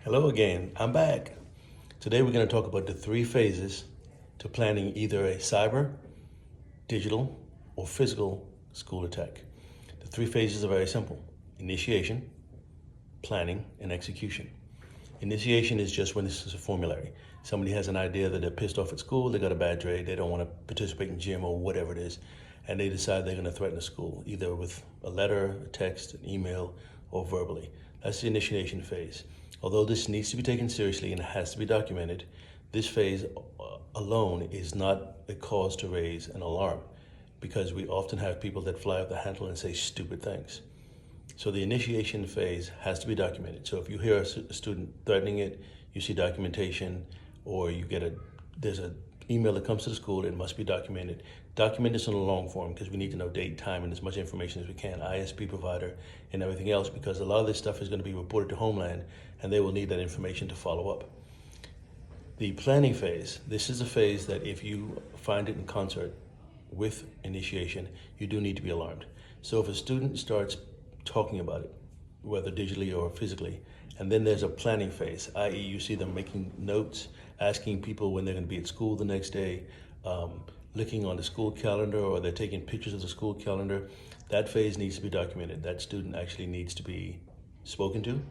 Hello again, I'm back. Today we're going to talk about the three phases to planning either a cyber, digital, or physical school attack. The three phases are very simple: initiation, planning, and execution. Initiation is just when this is a formulary. Somebody has an idea that they're pissed off at school, they got a bad grade, they don't want to participate in gym or whatever it is, and they decide they're going to threaten the school, either with a letter, a text, an email, or verbally. That's the initiation phase. Although this needs to be taken seriously and has to be documented, this phase alone is not a cause to raise an alarm, because we often have people that fly off the handle and say stupid things. So the initiation phase has to be documented. So if you hear a student threatening it, you see documentation, or there's an email that comes to the school, it must be documented. Document this in a long form, because we need to know date, time, and as much information as we can, ISP provider, and everything else, because a lot of this stuff is going to be reported to Homeland, and they will need that information to follow up. The planning phase, this is a phase that if you find it in concert with initiation, you do need to be alarmed. So if a student starts talking about it, whether digitally or physically, and then there's a planning phase, i.e. you see them making notes, asking people when they're going to be at school the next day, looking on the school calendar, or they're taking pictures of the school calendar, that phase needs to be documented. That student actually needs to be spoken to.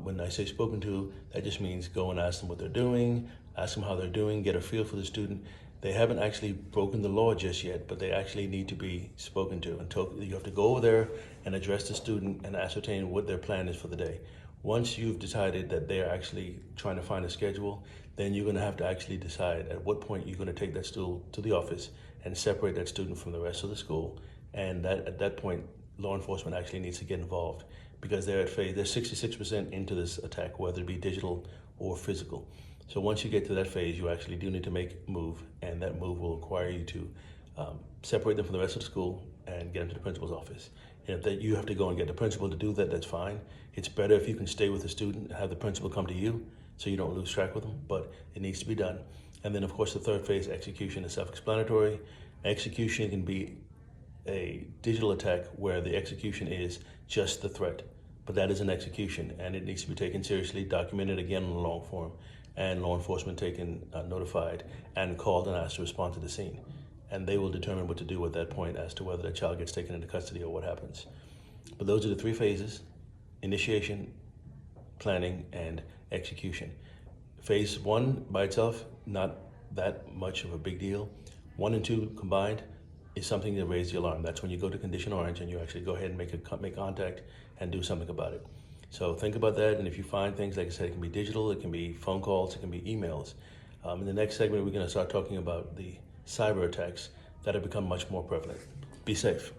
When I say spoken to, that just means go and ask them what they're doing, ask them how they're doing, get a feel for the student. They haven't actually broken the law just yet, but they actually need to be spoken to. And you have to go over there and address the student and ascertain what their plan is for the day. Once you've decided that they're actually trying to find a schedule, then you're going to have to actually decide at what point you're going to take that student to the office and separate that student from the rest of the school. And at that point, law enforcement actually needs to get involved, because they're 66% into this attack, whether it be digital or physical. So once you get to that phase, you actually do need to make a move, and that move will require you to separate them from the rest of the school and get them to the principal's office. And if you have to go and get the principal to do that, that's fine. It's better if you can stay with the student and have the principal come to you, so you don't lose track with them, but it needs to be done. And then of course the third phase, execution, is self-explanatory. Execution can be a digital attack where the execution is just the threat, but that is an execution, and it needs to be taken seriously, documented again in long form, and law enforcement notified and called and asked to respond to the scene. And they will determine what to do at that point as to whether the child gets taken into custody or what happens. But those are the three phases: initiation, planning, and execution. Phase one by itself, not that much of a big deal. 1 and 2 combined is something that raises the alarm. That's when you go to condition orange and you actually go ahead and make contact and do something about it. So think about that, and if you find things, like I said, it can be digital, it can be phone calls, it can be emails. In the next segment, we're going to start talking about the cyber attacks that have become much more prevalent. Be safe.